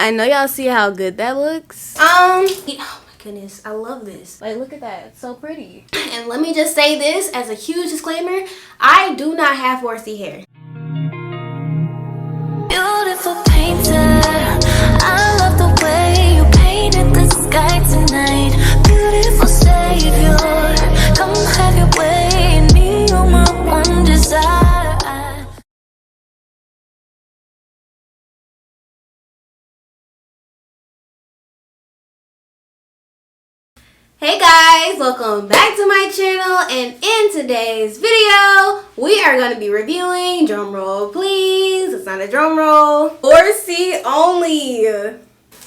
I know y'all see how good that looks. Oh my goodness, I love this. Like, look at that, it's so pretty. And let me just say this as a huge disclaimer, I do not have 4C hair. Beautiful painter, I love the way you painted the sky tonight. Beautiful savior, come have your way in me, you're my one desire. Hey guys, welcome back to my channel, and in today's video we are going to be reviewing, drum roll please, it's not a drum roll, 4C only.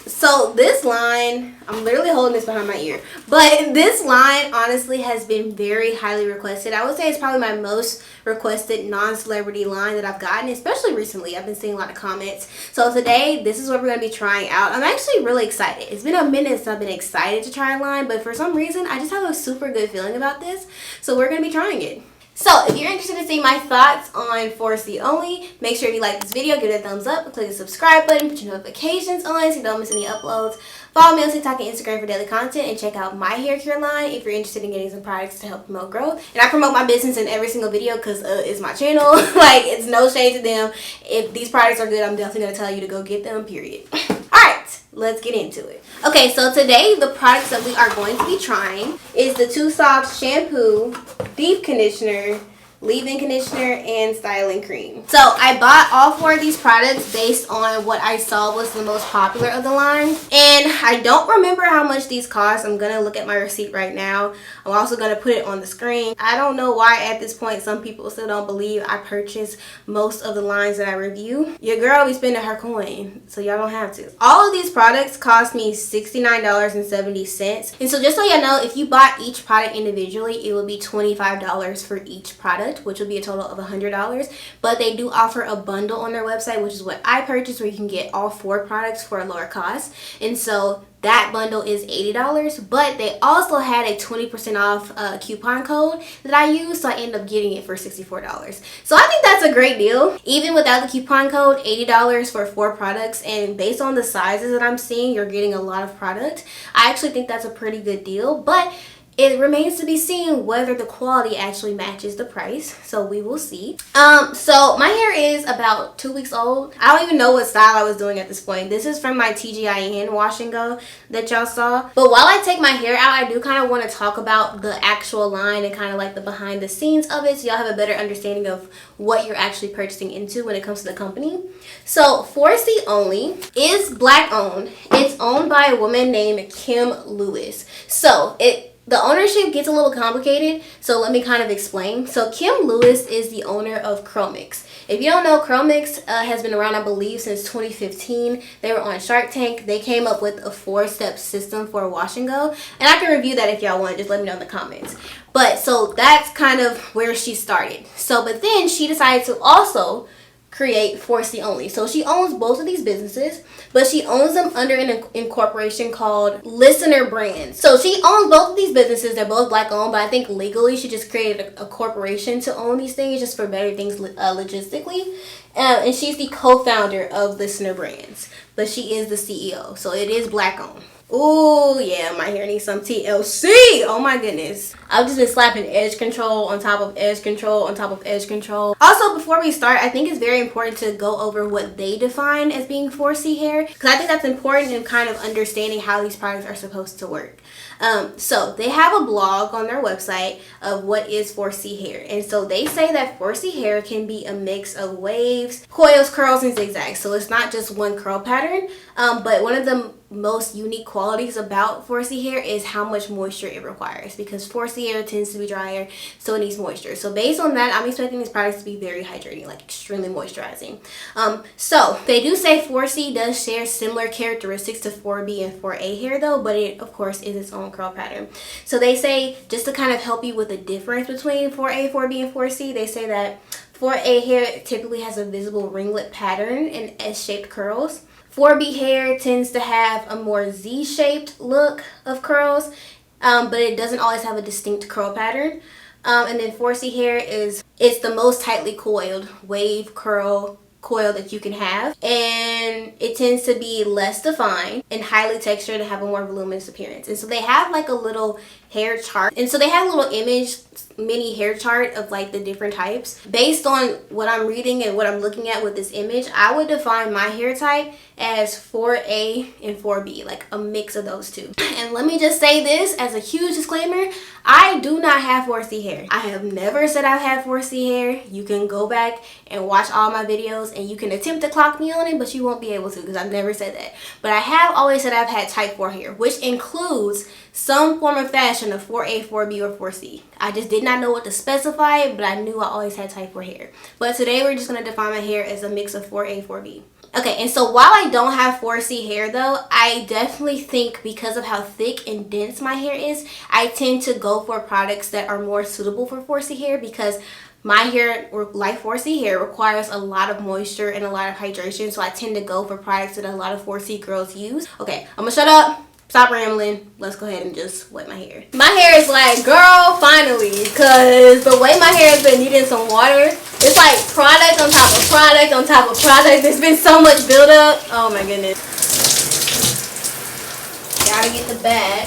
So this line, I'm literally holding this behind my ear, but this line honestly has been very highly requested. I would say it's probably my most requested non-celebrity line that I've gotten, especially recently. I've been seeing a lot of comments. So today, this is what we're going to be trying out. I'm actually really excited. It's been a minute since I've been excited to try a line, but for some reason, I just have a super good feeling about this. So we're going to be trying it. So if you're interested in seeing my thoughts on 4C only, make sure if you like this video, give it a thumbs up, click the subscribe button, put your notifications on so you don't miss any uploads. Follow me on TikTok and Instagram for daily content, and check out my hair care line if you're interested in getting some products to help promote growth. And I promote my business in every single video because it's my channel. Like, it's no shade to them. If these products are good, I'm definitely going to tell you to go get them, period. Alright, let's get into it. Okay, so today the products that we are going to be trying is the 2 Soft Shampoo, Deep Conditioner, leave-in conditioner, and styling cream. So I bought all 4 of these products based on what I saw was the most popular of the line, and I don't remember how much these cost. I'm gonna look at my receipt right now. I'm also gonna put it on the screen. I don't know why at this point some people still don't believe I purchase most of the lines that I review. Your girl be spending her coin, so y'all don't have to. All of these products cost me $69.70, and so just so y'all know, if you bought each product individually, it would be $25 for each product, which will be a total of $100. But they do offer a bundle on their website, which is what I purchased, where you can get all 4 products for a lower cost. And so that bundle is $80, but they also had a 20% off coupon code that I used, so I ended up getting it for $64. So I think that's a great deal. Even without the coupon code, $80 for 4 products, and based on the sizes that I'm seeing, you're getting a lot of product. I actually think that's a pretty good deal, but it remains to be seen whether the quality actually matches the price, so we will see. So my hair is about 2 weeks old. I don't even know what style I was doing at this point. This is from my TGIN wash and go that y'all saw. But while I take my hair out, I do kind of want to talk about the actual line and kind of like the behind the scenes of it, so y'all have a better understanding of what you're actually purchasing into when it comes to the company. So 4C only is black owned. It's owned by a woman named Kim Lewis. So the ownership gets a little complicated, so let me kind of explain. So Kim Lewis is the owner of Chromix. If you don't know, Chromix has been around, I believe, since 2015. They were on Shark Tank. They came up with a 4-step system for wash and go, and I can review that if y'all want. Just let me know in the comments. But so that's kind of where she started. So but then she decided to also create 4C only. So she owns both of these businesses, but she owns them under an incorporation called Listener Brands. So she owns both of these businesses. They're both black owned, but I think legally she just created a corporation to own these things just for better things logistically. And she's the co-founder of Listener Brands, but she is the CEO. So it is black owned. Oh yeah, my hair needs some TLC. Oh my goodness. I've just been slapping edge control on top of edge control on top of edge control. Also, before we start, I think it's very important to go over what they define as being 4C hair, because I think that's important in kind of understanding how these products are supposed to work. So they have a blog on their website of what is 4C hair, and so they say that 4C hair can be a mix of waves, coils, curls, and zigzags. So it's not just one curl pattern, but one of the most unique qualities about 4C hair is how much moisture it requires, because 4C hair tends to be drier, so it needs moisture. So based on that, I'm expecting these products to be very hydrating, like extremely moisturizing. So they do say 4C does share similar characteristics to 4B and 4A hair though, but it of course is its own curl pattern. So they say, just to kind of help you with the difference between 4A, 4B, and 4C, they say that 4A hair typically has a visible ringlet pattern and S-shaped curls. 4B hair tends to have a more Z-shaped look of curls, but it doesn't always have a distinct curl pattern. And then 4C hair it's the most tightly coiled wave, curl, coil that you can have, and it tends to be less defined and highly textured and have a more voluminous appearance. And so they have like a little hair chart, and so they have a little image mini hair chart of like the different types. Based on what I'm reading and what I'm looking at with this image, I would define my hair type as 4A and 4B, like a mix of those two. And let me just say this as a huge disclaimer, I do not have 4C hair. I have never said I've had 4C hair. You can go back and watch all my videos and you can attempt to clock me on it, but you won't be able to because I've never said that. But I have always said I've had type 4 hair, which includes some form of fashion of 4A, 4B, or 4C. I just did not know what to specify it, but I knew I always had type 4 hair. But today we're just going to define my hair as a mix of 4A, 4B. Okay, and so while I don't have 4C hair though, I definitely think because of how thick and dense my hair is, I tend to go for products that are more suitable for 4C hair because my hair, like 4C hair, requires a lot of moisture and a lot of hydration. So I tend to go for products that a lot of 4C girls use. Okay, I'm gonna shut up. Stop rambling. Let's go ahead and just wet my hair. My hair is like, girl, finally, because the way my hair has been needing some water, it's like product on top of product on top of product. There's been so much buildup. Oh my goodness. Gotta get the bag.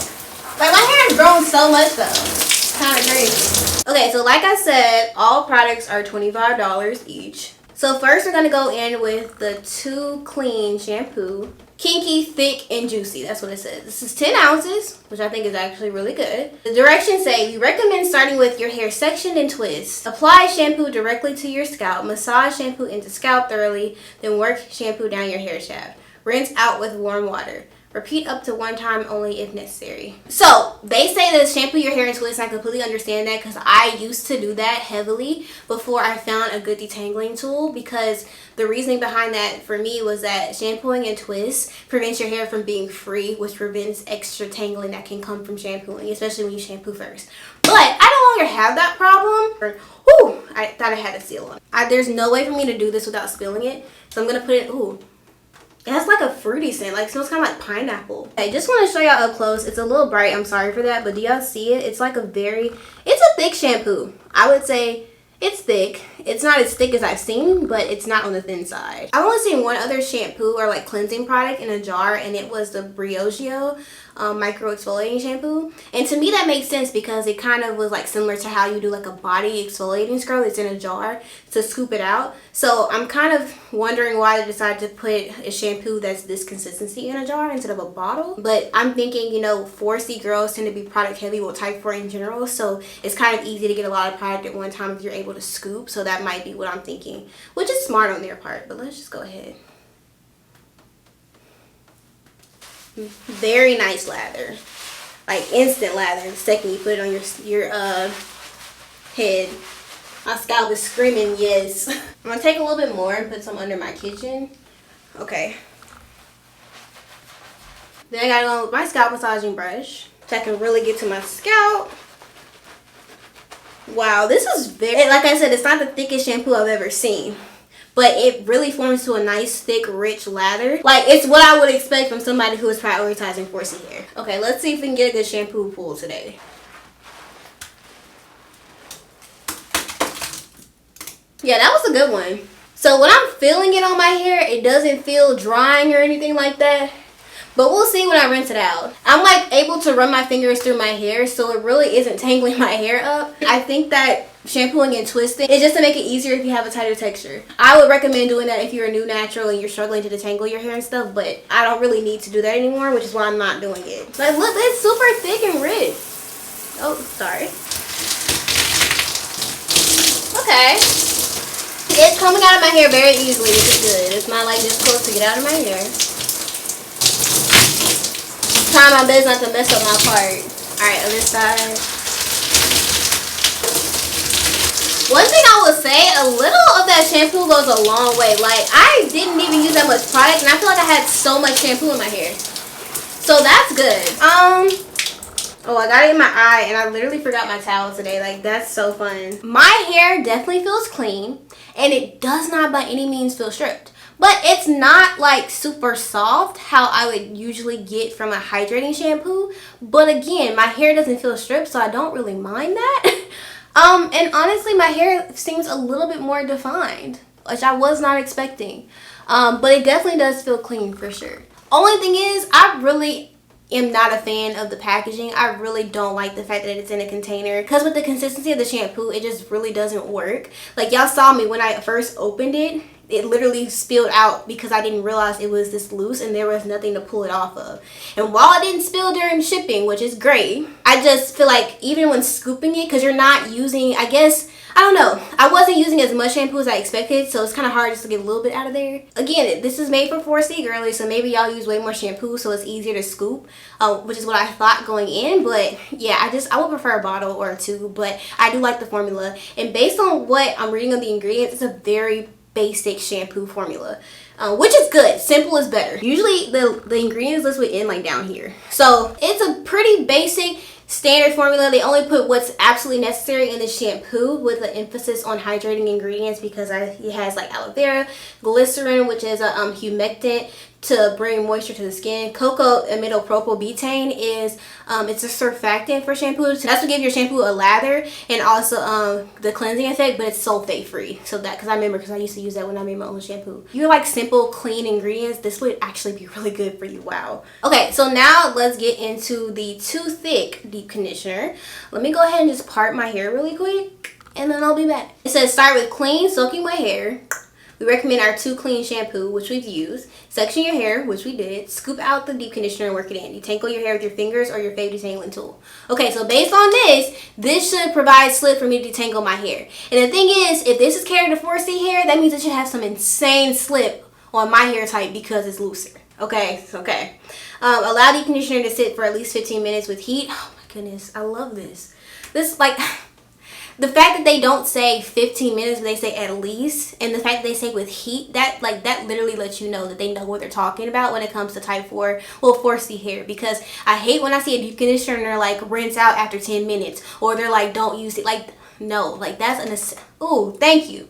Like my hair has grown so much though. It's kind of crazy. Okay, so like I said, all products are $25 each. So first we're gonna go in with the 2 Clean shampoo. Kinky, thick, and juicy. That's what it says. This is 10 ounces, which I think is actually really good. The directions say, we recommend starting with your hair section and twist. Apply shampoo directly to your scalp. Massage shampoo into scalp thoroughly. Then work shampoo down your hair shaft. Rinse out with warm water. Repeat up to 1 time only if necessary. So they say to shampoo your hair and twist. I completely understand that because I used to do that heavily before I found a good detangling tool, because the reasoning behind that for me was that shampooing and twist prevents your hair from being free, which prevents extra tangling that can come from shampooing, especially when you shampoo first. But I no longer have that problem. Ooh, I thought I had a seal on. There's no way for me to do this without spilling it. So I'm gonna put it, ooh. It has like a fruity scent, like it smells kind of like pineapple. I just want to show y'all up close. It's a little bright, I'm sorry for that, but do y'all see it? It's like it's a thick shampoo. I would say it's thick. It's not as thick as I've seen, but it's not on the thin side. I've only seen one other shampoo or like cleansing product in a jar, and it was the Briogeo micro exfoliating shampoo. And to me that makes sense because it kind of was like similar to how you do like a body exfoliating scrub. It's in a jar to scoop it out. So I'm kind of wondering why they decided to put a shampoo that's this consistency in a jar instead of a bottle. But I'm thinking, you know, 4C girls tend to be product heavy, well, type 4 in general, so it's kind of easy to get a lot of product at one time if you're able to scoop. So that might be what I'm thinking, which is smart on their part. But let's just go ahead. Very nice lather, like instant lather the second you put it on your head. My scalp is screaming yes. I'm gonna take a little bit more and put some under my kitchen. Okay, then I gotta go with my scalp massaging brush so I can really get to my scalp. Wow, this is very, like I said, it's not the thickest shampoo I've ever seen, but it really forms to a nice, thick, rich lather. Like, it's what I would expect from somebody who is prioritizing 4C hair. Okay, let's see if we can get a good shampoo pull today. Yeah, that was a good one. So when I'm feeling it on my hair, it doesn't feel drying or anything like that. But we'll see when I rinse it out. I'm like able to run my fingers through my hair, so it really isn't tangling my hair up. I think that shampooing and twisting is just to make it easier if you have a tighter texture. I would recommend doing that if you're a new natural and you're struggling to detangle your hair and stuff, but I don't really need to do that anymore, which is why I'm not doing it. Like, look, it's super thick and rich. Oh, sorry. Okay. It's coming out of my hair very easily, which is good. It's not like this close to get out of my hair. Trying my best not to mess up my part. Alright, other side. One thing I will say, a little of that shampoo goes a long way. Like, I didn't even use that much product, and I feel like I had so much shampoo in my hair. So that's good. Oh, I got it in my eye, and I literally forgot my towel today. Like, that's so fun. My hair definitely feels clean, and it does not by any means feel stripped. But it's not like super soft how I would usually get from a hydrating shampoo. But again, my hair doesn't feel stripped, so I don't really mind that. And honestly, my hair seems a little bit more defined. which I was not expecting. But it definitely does feel clean for sure. Only thing is, I really am not a fan of the packaging. I really don't like the fact that it's in a container, because with the consistency of the shampoo, it just really doesn't work. Like, y'all saw me when I first opened it, it literally spilled out because I didn't realize it was this loose and there was nothing to pull it off of. And while it didn't spill during shipping, which is great, I just feel like even when scooping it, because you're not using, I guess, I don't know, I wasn't using as much shampoo as I expected, so it's kind of hard just to get a little bit out of there. Again, this is made for 4C girlies, so maybe y'all use way more shampoo, so it's easier to scoop, which is what I thought going in. But yeah, I would prefer a bottle or a tube, but I do like the formula. And based on what I'm reading on the ingredients, it's a very basic shampoo formula, which is good. Simple is better. Usually the ingredients list would end like down here, so it's a pretty basic standard formula. They only put what's absolutely necessary in the shampoo, with an emphasis on hydrating ingredients, because it has like aloe vera, glycerin, which is a humectant to bring moisture to the skin. Cocoa imidopropylbutane is it's a surfactant for shampoo, so that's what gives your shampoo a lather and also the cleansing effect, but it's sulfate free. So that, because I remember, because I used to use that when I made my own shampoo. You like simple clean ingredients, this would actually be really good for you. Wow. Okay, so now let's get into the Too Thick deep conditioner. Let me go ahead and just part my hair really quick and then I'll be back. It says start with clean soaking wet hair. We recommend our Too Clean shampoo, which we've used. Section your hair, which we did. Scoop out the deep conditioner and work it in. Detangle your hair with your fingers or your fave detangling tool. Okay, so based on this should provide slip for me to detangle my hair. And the thing is, if this is carried to 4C hair, that means it should have some insane slip on my hair type because it's looser. Okay, okay. Allow deep conditioner to sit for at least 15 minutes with heat. Oh my goodness, I love this. This, like... The fact that they don't say 15 minutes, but they say at least, and the fact that they say with heat, that literally lets you know that they know what they're talking about when it comes to type 4, well, 4C hair. Because I hate when I see a deep conditioner and they're like, rinse out after 10 minutes, or they're like, don't use it. Like, no, like that's ooh, thank you.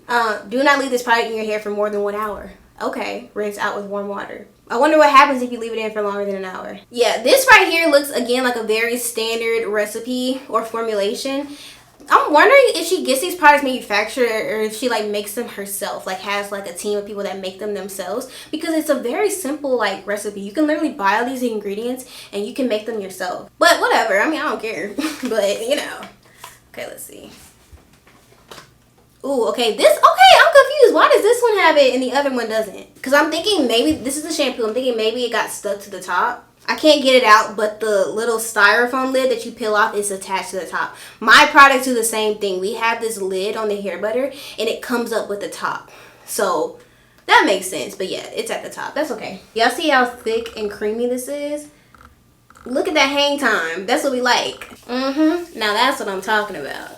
Do not leave this product in your hair for more than 1 hour. Okay, rinse out with warm water. I wonder what happens if you leave it in for longer than an hour. Yeah, this right here looks, again, like a very standard recipe or formulation. I'm wondering if she gets these products manufactured or if she like makes them herself, like has like a team of people that make them themselves, because it's a very simple like recipe. You can literally buy all these ingredients and you can make them yourself. But whatever, I mean, I don't care. But you know. Okay, let's see. Ooh, okay, I'm confused. Why does this one have it and the other one doesn't? Because I'm thinking maybe this is the shampoo. I'm thinking maybe it got stuck to the top. I can't get it out, but the little styrofoam lid that you peel off is attached to the top. My products do the same thing. We have this lid on the hair butter, and it comes up with the top. So that makes sense. But yeah, it's at the top. That's okay. Y'all see how thick and creamy this is? Look at that hang time. That's what we like. Now that's what I'm talking about.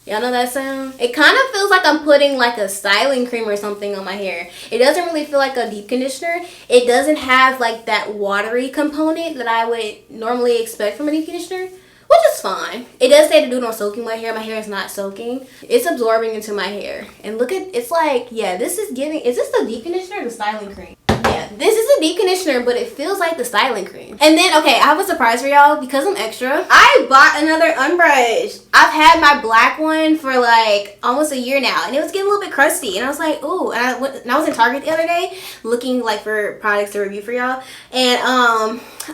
Y'all know that sound? It kind of feels like I'm putting like a styling cream or something on my hair. It doesn't really feel like a deep conditioner. It doesn't have like that watery component that I would normally expect from a deep conditioner, which is fine. It does say to do it on soaking wet hair. My hair is not soaking. It's absorbing into my hair. And look at, it's like, yeah, this is giving, is this the deep conditioner or the styling cream? Yeah, this is a deep conditioner, but it feels like the styling cream. And then, okay, I have a surprise for y'all because I'm extra. I bought another unbrush. I've had my black one for like almost a year now, and it was getting a little bit crusty. And I was like, ooh, and I was in Target the other day looking like for products to review for y'all. And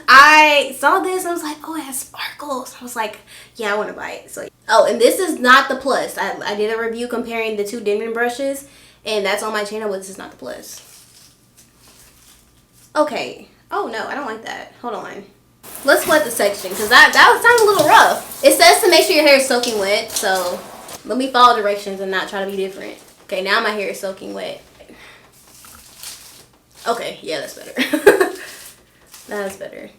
I saw this and I was like, oh, it has sparkles. I was like, yeah, I want to buy it. So, oh, and this is not the plus. I did a review comparing the two Denman brushes, and that's on my channel, but this is not the plus. Okay. Oh no, I don't like that. Hold on. Let's wet the section because that sounds a little rough. It says to make sure your hair is soaking wet, so let me follow directions and not try to be different. Okay, now my hair is soaking wet. Okay, yeah, that's better. That's better.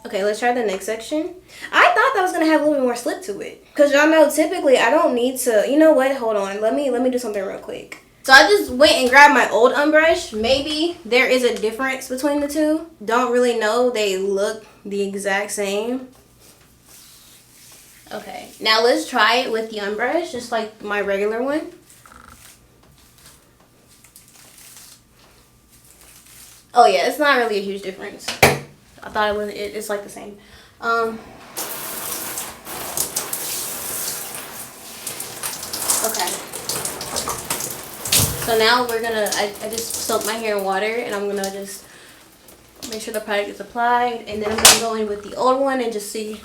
Okay, let's try the next section. I thought that was gonna have a little bit more slip to it, because y'all know typically I don't need to. You know what? Hold on. Let me do something real quick. So I just went and grabbed my old unbrush. Maybe there is a difference between the two. Don't really know. They look the exact same. Okay, now let's try it with the unbrush, just like my regular one. Oh yeah, it's not really a huge difference. I thought it was. It's like the same. So now we're gonna, I just soaked my hair in water, and I'm gonna just make sure the product is applied, and then I'm gonna go in with the old one and just see.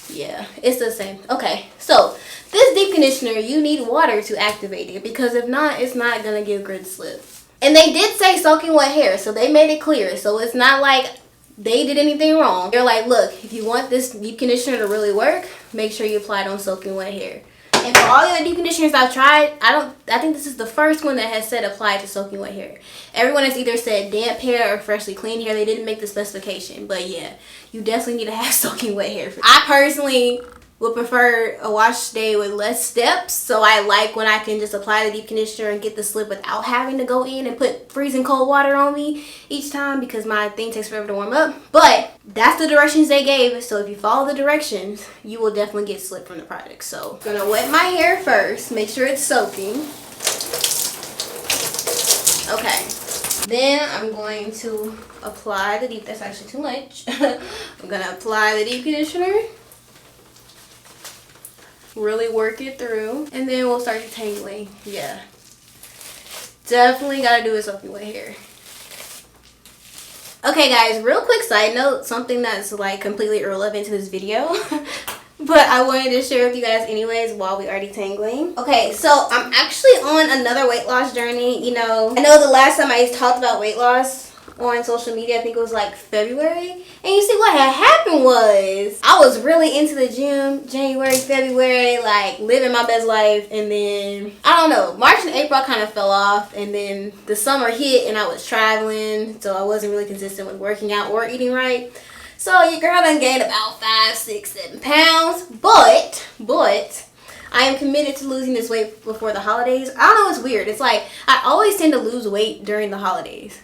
Yeah, it's the same. Okay, so this deep conditioner, you need water to activate it, because if not, it's not gonna give grid slip. And they did say soaking wet hair, so they made it clear. So it's not like they did anything wrong. They're like, look, if you want this deep conditioner to really work, make sure you apply it on soaking wet hair. And for all the other deep conditioners I've tried, I think this is the first one that has said apply to soaking wet hair. Everyone has either said damp hair or freshly clean hair. They didn't make the specification, but yeah, you definitely need to have soaking wet hair. I personally would prefer a wash day with less steps, so I like when I can just apply the deep conditioner and get the slip without having to go in and put freezing cold water on me each time, because my thing takes forever to warm up. But that's the directions they gave, so if you follow the directions, you will definitely get slip from the product. So I'm gonna wet my hair first, make sure it's soaking. Okay, then I'm going to apply the deep, that's actually too much. I'm gonna apply the deep conditioner, really work it through, and then we'll start detangling. Yeah, definitely gotta do it soaking wet hair. Okay guys, real quick side note, something that's like completely irrelevant to this video but I wanted to share with you guys anyways while we are detangling. Okay, so I'm actually on another weight loss journey. You know, I know the last time I talked about weight loss on social media, I think it was like February, and you see what had happened was I was really into the gym January, February, like living my best life, and then I don't know, March and April I kind of fell off, and then the summer hit and I was traveling, so I wasn't really consistent with working out or eating right. So your girl done gained about 5, 6, 7 pounds, but I am committed to losing this weight before the holidays. I don't know, it's weird. It's like I always tend to lose weight during the holidays,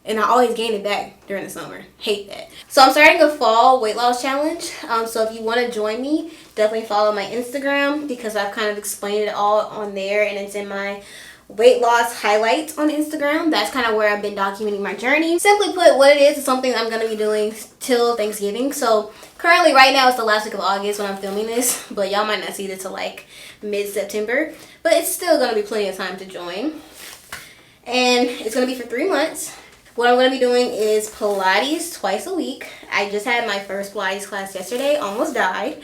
and I always gain it back during the summer. Hate that. So I'm starting a fall weight loss challenge. So if you want to join me, definitely follow my Instagram, because I've kind of explained it all on there, and it's in my weight loss highlights on Instagram. That's kind of where I've been documenting my journey. Simply put, what it is something I'm going to be doing till Thanksgiving. So currently right now it's the last week of August when I'm filming this, but y'all might not see this till like mid-September, but it's still going to be plenty of time to join. And it's going to be for 3 months. What I'm going to be doing is Pilates twice a week. I just had my first Pilates class yesterday, almost died.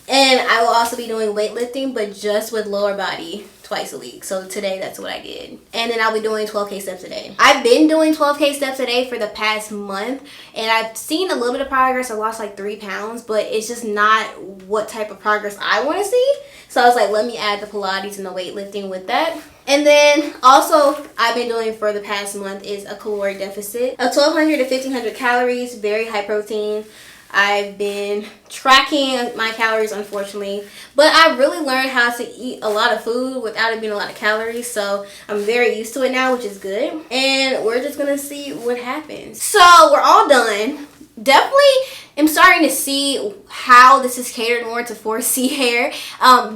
And I will also be doing weightlifting, but just with lower body twice a week. So today, that's what I did. And then I'll be doing 12K steps a day. I've been doing 12K steps a day for the past month, and I've seen a little bit of progress. I lost like 3 pounds, but it's just not what type of progress I want to see. So I was like, let me add the Pilates and the weightlifting with that. And then also I've been doing for the past month is a caloric deficit of 1,200 to 1,500 calories, very high protein. I've been tracking my calories, unfortunately, but I've really learned how to eat a lot of food without it being a lot of calories, so I'm very used to it now, which is good. And we're just gonna see what happens. So we're all done. Definitely am starting to see how this is catered more to 4C hair.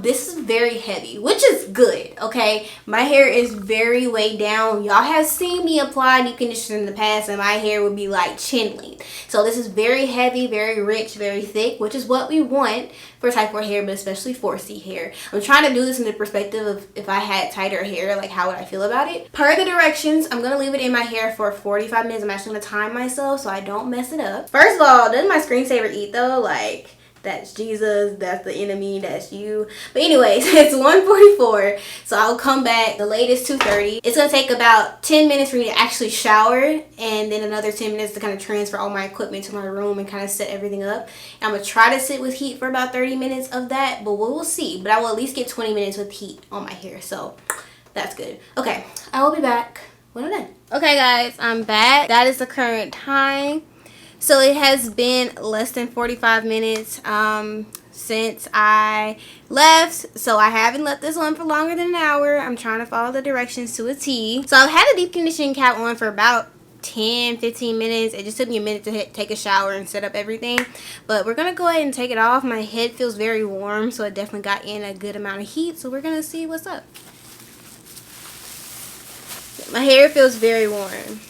This is very heavy, which is good, okay? My hair is very weighed down. Y'all have seen me apply deep conditioner in the past, and my hair would be like chin length. So this is very heavy, very rich, very thick, which is what we want for type 4 hair, but especially 4C hair. I'm trying to do this in the perspective of if I had tighter hair, like how would I feel about it? Per the directions, I'm going to leave it in my hair for 45 minutes. I'm actually going to time myself so I don't mess it up. First of all, doesn't my screensaver eat though? Like, that's Jesus, that's the enemy, that's you. But anyways, it's 1:44, so I'll come back the latest 2:30. It's gonna take about 10 minutes for me to actually shower, and then another 10 minutes to kind of transfer all my equipment to my room and kind of set everything up. And I'm gonna try to sit with heat for about 30 minutes of that, but we'll see. But I will at least get 20 minutes with heat on my hair, so that's good. Okay, I will be back when I'm done. Okay guys, I'm back. That is the current time. So it has been less than 45 minutes since I left. So I haven't left this on for longer than an hour. I'm trying to follow the directions to a T. So I've had a deep conditioning cap on for about 10-15 minutes. It just took me a minute to take a shower and set up everything. But we're going to go ahead and take it off. My head feels very warm, so it definitely got in a good amount of heat. So we're going to see what's up. My hair feels very warm.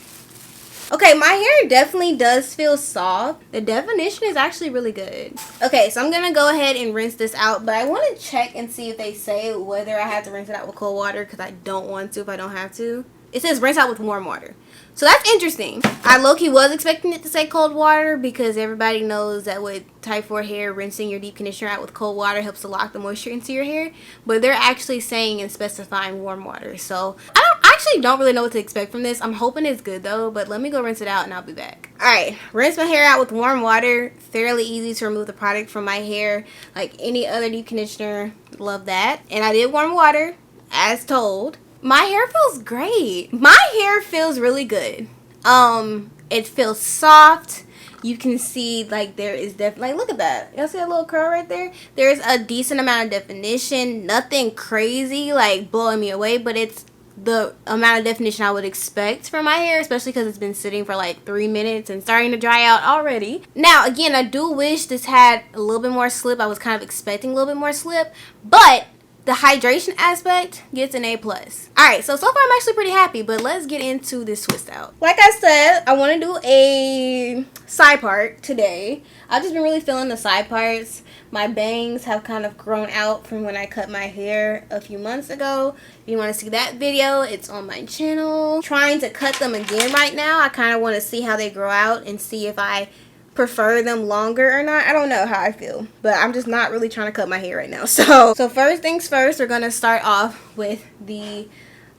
Okay, my hair definitely does feel soft. The definition is actually really good. Okay, so I'm gonna go ahead and rinse this out, but I want to check and see if they say whether I have to rinse it out with cold water, because I don't want to if I don't have to. It says rinse out with warm water. So that's interesting. I low-key was expecting it to say cold water, because everybody knows that with type 4 hair, rinsing your deep conditioner out with cold water helps to lock the moisture into your hair. But they're actually saying and specifying warm water. So I actually don't really know what to expect from this. I'm hoping it's good though, but let me go rinse it out and I'll be back. Alright, rinse my hair out with warm water. Fairly easy to remove the product from my hair like any other deep conditioner. Love that. And I did warm water as told. My hair feels great. My hair feels really good. It feels soft. You can see like there is definitely, like, look at that. Y'all see that little curl right there? There's a decent amount of definition. Nothing crazy like blowing me away, but it's the amount of definition I would expect for my hair, especially because it's been sitting for like 3 minutes and starting to dry out already. Now again, I do wish this had a little bit more slip. I was kind of expecting a little bit more slip, but the hydration aspect gets an A+. Alright, so far I'm actually pretty happy, but let's get into this twist out. Like I said, I want to do a side part today. I've just been really feeling the side parts. My bangs have kind of grown out from when I cut my hair a few months ago. If you want to see that video, it's on my channel. Trying to cut them again right now. I kind of want to see how they grow out and see if I prefer them longer or not. I don't know how I feel, but I'm just not really trying to cut my hair right now. So first things first, we're gonna start off with the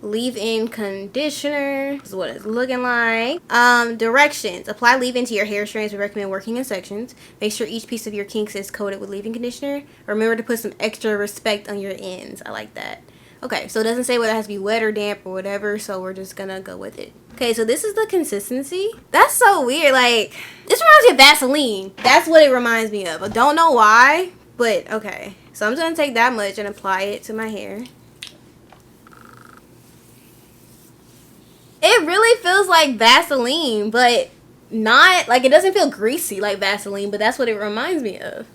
leave-in conditioner. This is what it's looking like. Directions: apply leave-in to your hair strands. We recommend working in sections. Make sure each piece of your kinks is coated with leave-in conditioner. Remember to put some extra respect on your ends. I like that. Okay, so it doesn't say whether it has to be wet or damp or whatever, so we're just gonna go with it. Okay, so this is the consistency. That's so weird. Like, this reminds me of Vaseline. That's what it reminds me of. I don't know why, but okay. So I'm just gonna take that much and apply it to my hair. It really feels like Vaseline, but not, like, it doesn't feel greasy like Vaseline, but that's what it reminds me of.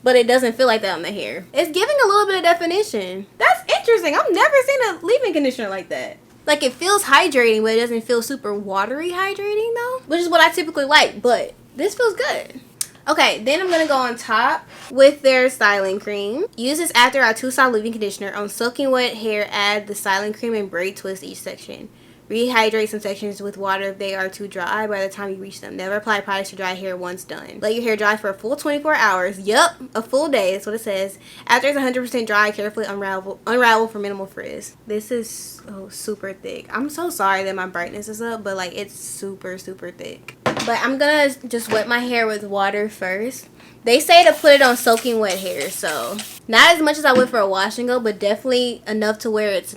But it doesn't feel like that on the hair. It's giving a little bit of definition. That's interesting. I've never seen a leave-in conditioner like that. Like, it feels hydrating, but it doesn't feel super watery hydrating though, which is what I typically like, but this feels good. Okay, then I'm gonna go on top with their styling cream. Use this after our 2-style leave-in conditioner. On soaking wet hair, add the styling cream and braid twist each section. Rehydrate some sections with water if they are too dry by the time you reach them. Never apply products to dry hair once done. Let your hair dry for a full 24 hours. Yup, a full day. That's what it says. After it's 100% dry, carefully unravel for minimal frizz. This is super thick. I'm so sorry that my brightness is up, but like it's super, super thick. But I'm gonna just wet my hair with water first. They say to put it on soaking wet hair, so not as much as I would for a wash and go, but definitely enough to where it's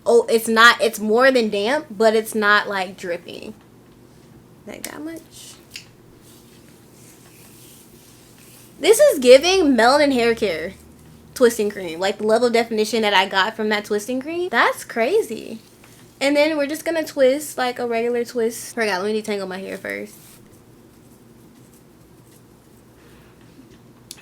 it's more than damp, but it's not like dripping. Like that much. This is giving melanin hair care twisting cream. Like the level of definition that I got from that twisting cream. That's crazy. And then we're just gonna twist like a regular twist. Forgot, let me detangle my hair first.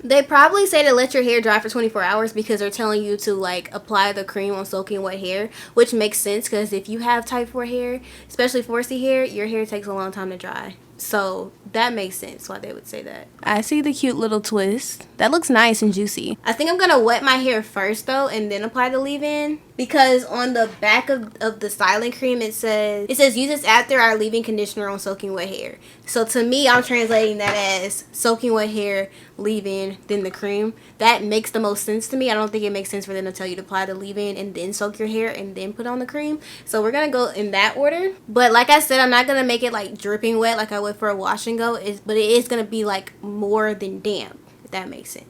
They probably say to let your hair dry for 24 hours because they're telling you to like apply the cream on soaking wet hair, which makes sense because if you have type 4 hair, especially 4C hair, your hair takes a long time to dry. So that makes sense why they would say that. I see the cute little twist. That looks nice and juicy. I think I'm gonna wet my hair first though and then apply the leave-in, because on the back of the styling cream it says use this after our leave-in conditioner on soaking wet hair. So to me, I'm translating that as soaking wet hair, leave-in, then the cream. That makes the most sense to me. I don't think it makes sense for them to tell you to apply the leave-in and then soak your hair and then put on the cream. So we're gonna go in that order. But like I said, I'm not gonna make it like dripping wet like I would for a wash and go, but it is gonna be like more than damp, if that makes sense.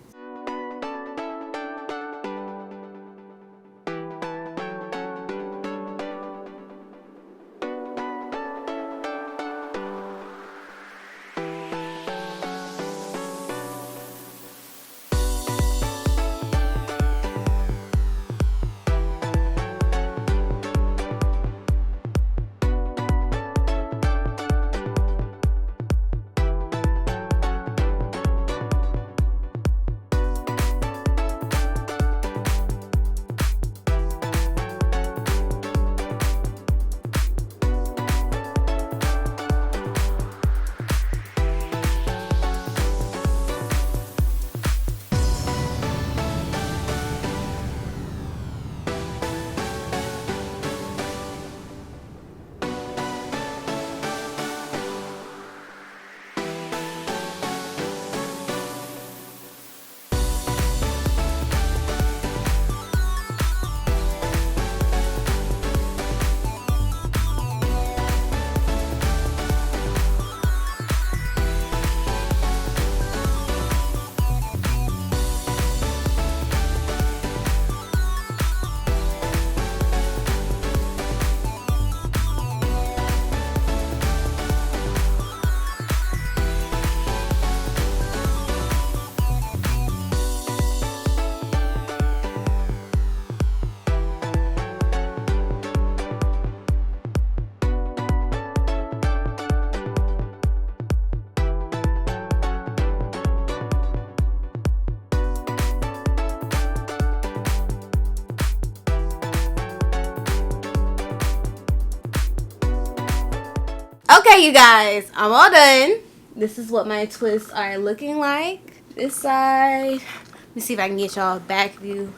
Okay, you guys, I'm all done. This is what my twists are looking like. This side. Let me see if I can get y'all back view.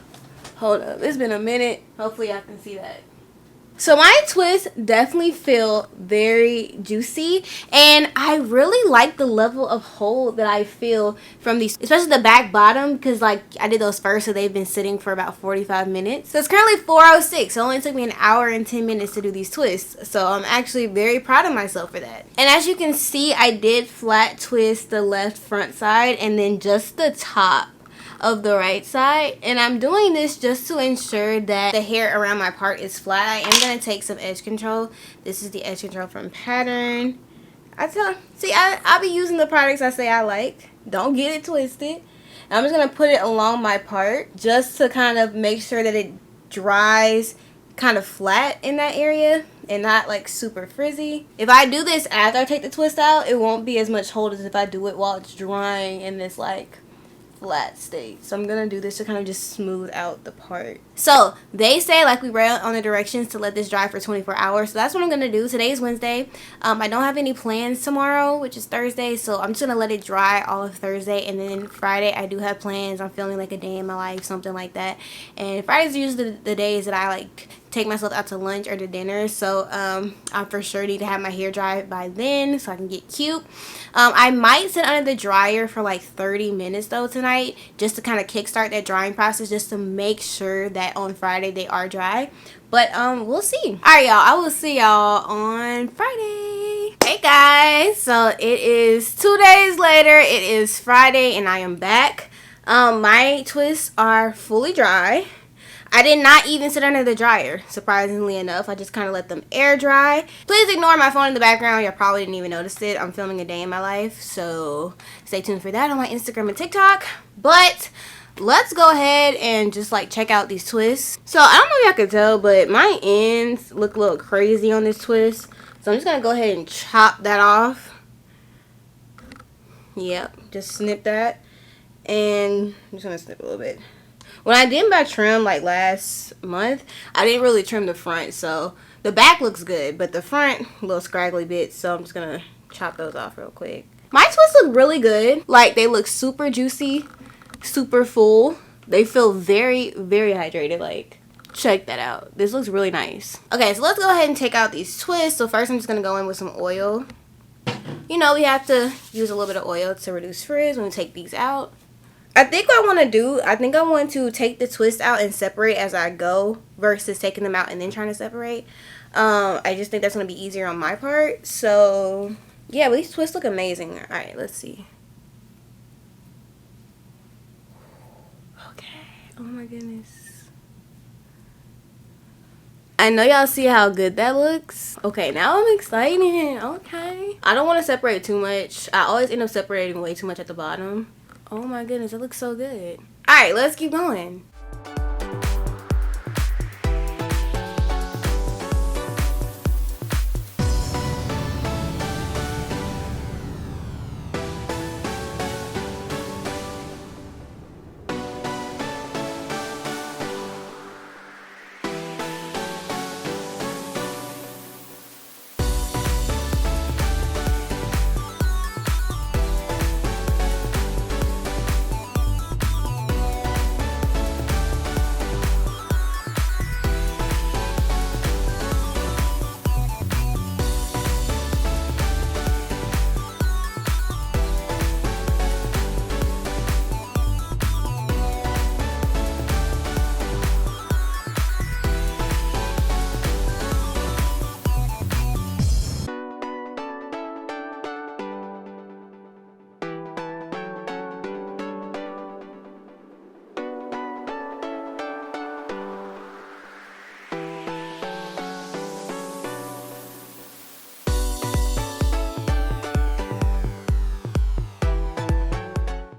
Hold up, it's been a minute. Hopefully y'all can see that. So my twists definitely feel very juicy, and I really like the level of hold that I feel from these, especially the back bottom, because like I did those first, so they've been sitting for about 45 minutes. So it's currently 4:06. It only took me an hour and 10 minutes to do these twists, so I'm actually very proud of myself for that. And as you can see, I did flat twist the left front side and then just the top of the right side, and I'm doing this just to ensure that the hair around my part is flat. I am going to take some edge control. This is the edge control from Pattern. I'll be using the products I say I like. Don't get it twisted. And I'm just going to put it along my part just to kind of make sure that it dries kind of flat in that area and not like super frizzy. If I do this after I take the twist out, it won't be as much hold as if I do it while it's drying in this like flat state. So I'm gonna do this to kind of just smooth out the part. So they say, like we read on the directions, to let this dry for 24 hours. So that's what I'm gonna do. Today is Wednesday. I don't have any plans tomorrow, which is Thursday, so I'm just gonna let it dry all of Thursday, and then Friday I do have plans. I'm filming like a day in my life, something like that. And Fridays are usually the days that I like take myself out to lunch or to dinner, so I for sure need to have my hair dry by then so I can get cute. I might sit under the dryer for like 30 minutes though tonight, just to kind of kickstart that drying process, just to make sure that on Friday they are dry. But we'll see. Alright, y'all, I will see y'all on Friday. Hey guys, so it is 2 days later. It is Friday and I am back. My twists are fully dry. I did not even sit under the dryer, surprisingly enough. I just kind of let them air dry. Please ignore my phone in the background. You probably didn't even notice it. I'm filming a day in my life, so stay tuned for that on my Instagram and TikTok. But let's go ahead and just like check out these twists. So I don't know if y'all can tell, but my ends look a little crazy on this twist. So I'm just going to go ahead and chop that off. Yep, just snip that. And I'm just going to snip a little bit. When I did my trim like last month, I didn't really trim the front, so the back looks good, but the front, little scraggly bits, so I'm just gonna chop those off real quick. My twists look really good. Like, they look super juicy, super full. They feel very, very hydrated. Like, check that out. This looks really nice. Okay, so let's go ahead and take out these twists. So first I'm just gonna go in with some oil. You know, we have to use a little bit of oil to reduce frizz when we take these out. I think what I want to take the twist out and separate as I go versus taking them out and then trying to separate. I just think that's going to be easier on my part. So, yeah, but these twists look amazing. All right, let's see. Okay. Oh, my goodness. I know y'all see how good that looks. Okay, now I'm excited. Okay. I don't want to separate too much. I always end up separating way too much at the bottom. Oh my goodness, it looks so good. Alright, let's keep going.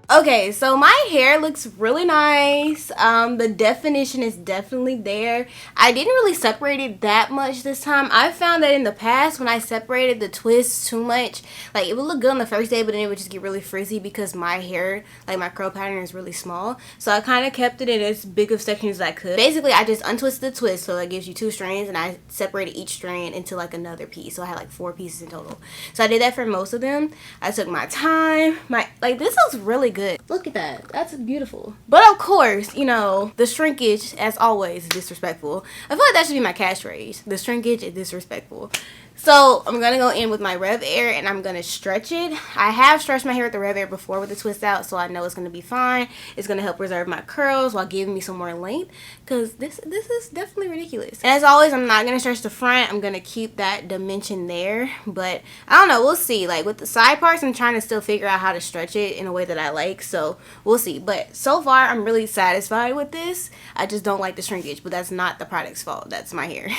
Okay, so my hair looks really nice. The definition is definitely there. I didn't really separate it that much this time. I found that in the past when I separated the twists too much, like it would look good on the first day, but then it would just get really frizzy because my hair, like my curl pattern is really small. So I kind of kept it in as big of sections as I could. Basically, I just untwisted the twist, so that gives you 2 strands, and I separated each strand into like another piece. So I had like 4 pieces in total. So I did that for most of them. I took my time. Like this looks really good. Look at that. That's beautiful. But of course, you know, the shrinkage, as always, is disrespectful. I feel like that should be my catchphrase. The shrinkage is disrespectful. So I'm going to go in with my Rev Air and I'm going to stretch it. I have stretched my hair with the Rev Air before with the twist out, so I know it's going to be fine. It's going to help preserve my curls while giving me some more length, because this is definitely ridiculous. And as always, I'm not going to stretch the front. I'm going to keep that dimension there, but I don't know. We'll see. Like with the side parts, I'm trying to still figure out how to stretch it in a way that I like, so we'll see. But so far, I'm really satisfied with this. I just don't like the shrinkage, but that's not the product's fault. That's my hair.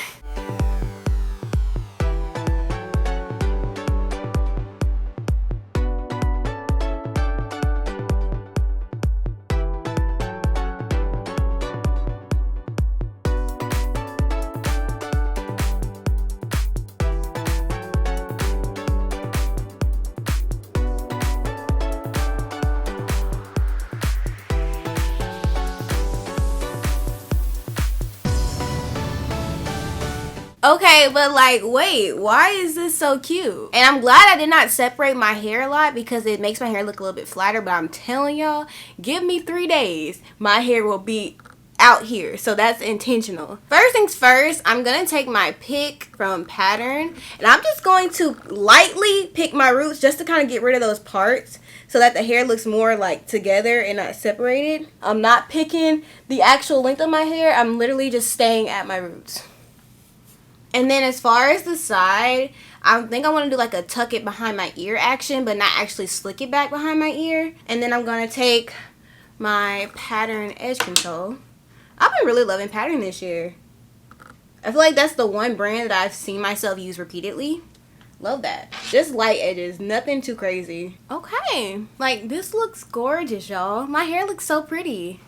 Okay, but like, wait, why is this so cute? And I'm glad I did not separate my hair a lot because it makes my hair look a little bit flatter, but I'm telling y'all, give me 3 days, my hair will be out here. So that's intentional. First things first, I'm gonna take my pick from Pattern and I'm just going to lightly pick my roots just to kind of get rid of those parts so that the hair looks more like together and not separated. I'm not picking the actual length of my hair. I'm literally just staying at my roots. And then as far as the side, I think I want to do like a tuck it behind my ear action, but not actually slick it back behind my ear. And then I'm going to take my Pattern edge control. I've been really loving Pattern this year. I feel like that's the one brand that I've seen myself use repeatedly. Love that. Just light edges, nothing too crazy. Okay, like this looks gorgeous, y'all. My hair looks so pretty.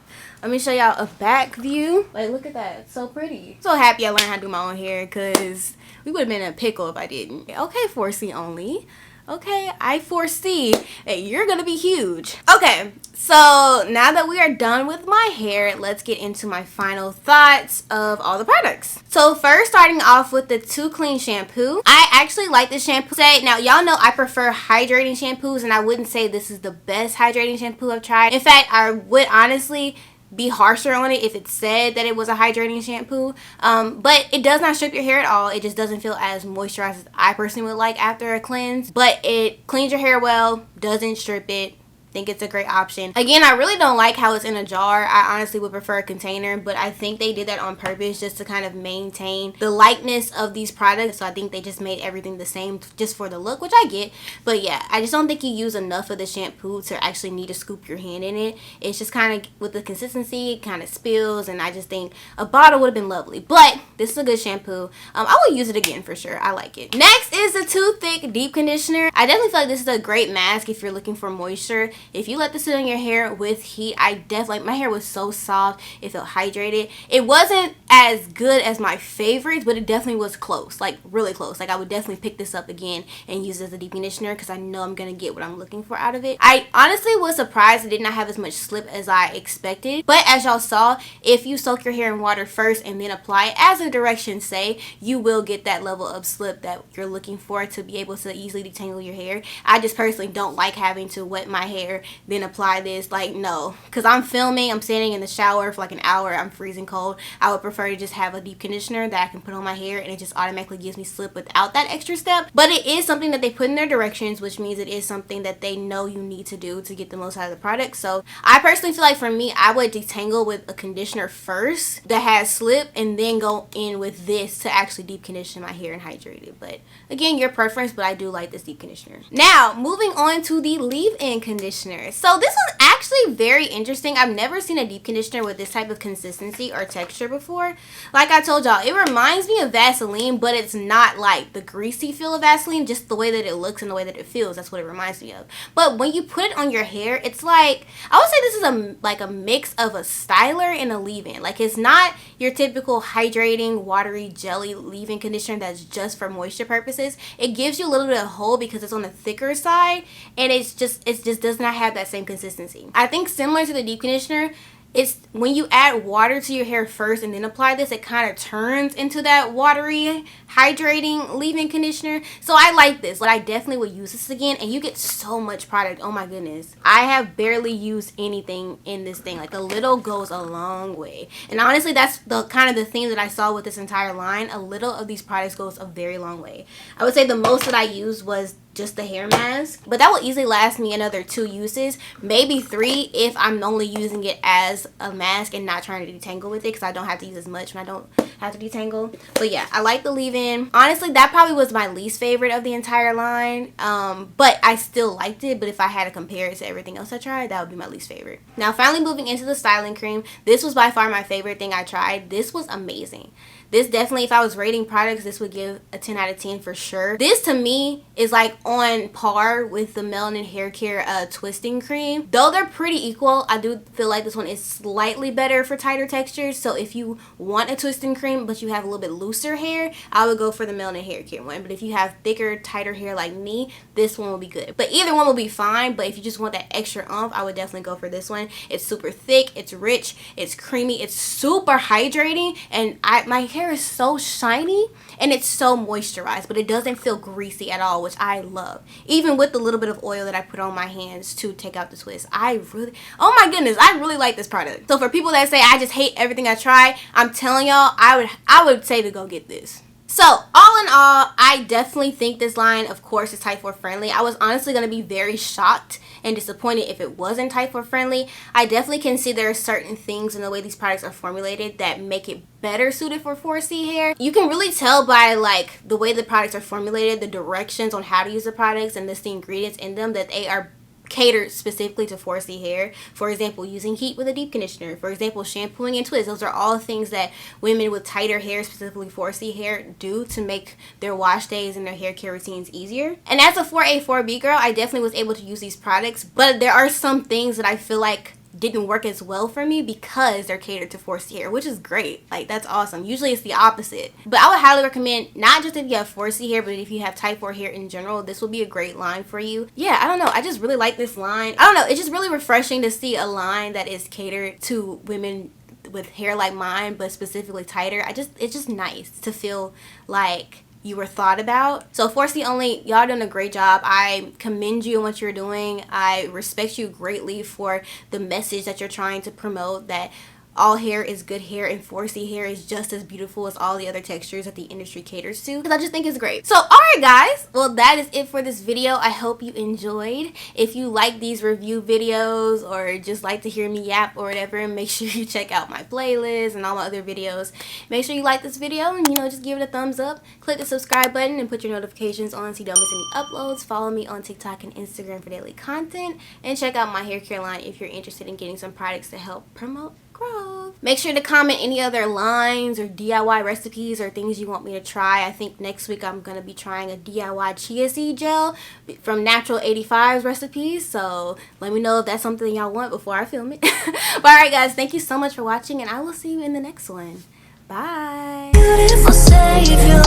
Let me show y'all a back view. Like, look at that. It's so pretty. So happy I learned how to do my own hair because we would have been in a pickle if I didn't. Okay, 4C only. Okay, I foresee that you're going to be huge. Okay, so now that we are done with my hair, let's get into my final thoughts of all the products. So first, starting off with the Too Clean shampoo. I actually like this shampoo. Now, y'all know I prefer hydrating shampoos, and I wouldn't say this is the best hydrating shampoo I've tried. In fact, I would honestly be harsher on it if it said that it was a hydrating shampoo, but it does not strip your hair at all. It just doesn't feel as moisturized as I personally would like after a cleanse, but it cleans your hair well, doesn't strip it. Think it's a great option. Again, I really don't like how it's in a jar. I honestly would prefer a container, but I think they did that on purpose just to kind of maintain the likeness of these products. So I think they just made everything the same just for the look, which I get. But yeah, I just don't think you use enough of the shampoo to actually need to scoop your hand in it. It's just kind of with the consistency, it kind of spills, and I just think a bottle would have been lovely. But this is a good shampoo. I will use it again for sure. I like it. Next is the Too Thick Deep Conditioner. I definitely feel like this is a great mask if you're looking for moisture. If you let this sit on your hair with heat, I definitely, my hair was so soft, it felt hydrated. It wasn't as good as my favorites, but it definitely was close, like really close. Like I would definitely pick this up again and use it as a deep conditioner because I know I'm gonna get what I'm looking for out of it. I honestly was surprised it did not have as much slip as I expected, but as y'all saw, if you soak your hair in water first and then apply it as the directions say, you will get that level of slip that you're looking for to be able to easily detangle your hair. I just personally don't like having to wet my hair then apply this. Like, no, because I'm filming, I'm standing in the shower for like an hour, I'm freezing cold. I would prefer to just have a deep conditioner that I can put on my hair and it just automatically gives me slip without that extra step. But it is something that they put in their directions, which means it is something that they know you need to do to get the most out of the product. So I personally feel like for me, I would detangle with a conditioner first that has slip and then go in with this to actually deep condition my hair and hydrate it. But again, your preference, but I do like this deep conditioner. Now moving on to the leave-in conditioner. So this was actually very interesting. I've never seen a deep conditioner with this type of consistency or texture before. Like I told y'all, it reminds me of Vaseline, but it's not like the greasy feel of Vaseline, just the way that it looks and the way that it feels. That's what it reminds me of. But when you put it on your hair, it's like, I would say this is like a mix of a styler and a leave-in. Like, it's not your typical hydrating, watery, jelly leave-in conditioner that's just for moisture purposes. It gives you a little bit of hold because it's on the thicker side, and it just does not have that same consistency. I think similar to the deep conditioner, it's when you add water to your hair first and then apply this, it kind of turns into that watery, hydrating leave-in conditioner. So I like this, but I definitely would use this again, and you get so much product. Oh my goodness. I have barely used anything in this thing. Like, a little goes a long way. And honestly, that's the kind of the theme that I saw with this entire line. A little of these products goes a very long way. I would say the most that I used was just the hair mask, but that will easily last me another 2 uses, maybe 3 if I'm only using it as a mask and not trying to detangle with it, because I don't have to use as much when I don't have to detangle. But yeah, I like the leave-in. Honestly, that probably was my least favorite of the entire line, but I still liked it. But if I had to compare it to everything else I tried, that would be my least favorite. Now, finally moving into the styling cream, this was by far my favorite thing I tried. This was amazing. This definitely, if I was rating products, this would give a 10 out of 10 for sure. This to me is like on par with the Melanin Hair Care twisting cream. Though they're pretty equal, I do feel like this one is slightly better for tighter textures. So if you want a twisting cream but you have a little bit looser hair, I would go for the Melanin Hair Care one. But if you have thicker, tighter hair like me, this one will be good. But either one will be fine. But if you just want that extra oomph, I would definitely go for this one. It's super thick, it's rich, it's creamy, it's super hydrating, and my hair is so shiny and it's so moisturized, but it doesn't feel greasy at all, which I love. Even with the little bit of oil that I put on my hands to take out the twist, oh my goodness, I really like this product. So for people that say I just hate everything I try, I'm telling y'all, I would say to go get this. So all in all, I definitely think this line, of course, is type 4 friendly. I was honestly going to be very shocked and disappointed if it wasn't type 4 friendly. I definitely can see there are certain things in the way these products are formulated that make it better suited for 4C hair. You can really tell by like the way the products are formulated, the directions on how to use the products, and the ingredients in them, that they are catered specifically to 4C hair. For example, using heat with a deep conditioner. For example, shampooing and twists. Those are all things that women with tighter hair, specifically 4C hair, do to make their wash days and their hair care routines easier. And as a 4A, 4B girl, I definitely was able to use these products, but there are some things that I feel like didn't work as well for me because they're catered to 4C hair, which is great. Like, that's awesome. Usually it's the opposite. But I would highly recommend, not just if you have 4C hair, but if you have type 4 hair in general, this will be a great line for you. Yeah, I don't know. I just really like this line. I don't know. It's just really refreshing to see a line that is catered to women with hair like mine, but specifically tighter. It's just nice to feel like you were thought about. So 4C only, y'all doing a great job. I commend you on what you're doing. I respect you greatly for the message that you're trying to promote, that all hair is good hair and 4C hair is just as beautiful as all the other textures that the industry caters to, because I just think it's great. So alright guys, well that is it for this video. I hope you enjoyed. If you like these review videos or just like to hear me yap or whatever, make sure you check out my playlist and all my other videos. Make sure you like this video and, you know, just give it a thumbs up. Click the subscribe button and put your notifications on so you don't miss any uploads. Follow me on TikTok and Instagram for daily content, and check out my hair care line if you're interested in getting some products to help promote growth. Make sure to comment any other lines or DIY recipes or things you want me to try. I think next week I'm going to be trying a DIY chia seed gel from Natural 85's recipes, so let me know if that's something y'all want before I film it. But alright guys, thank you so much for watching, and I will see you in the next one. Bye. Beautiful savior.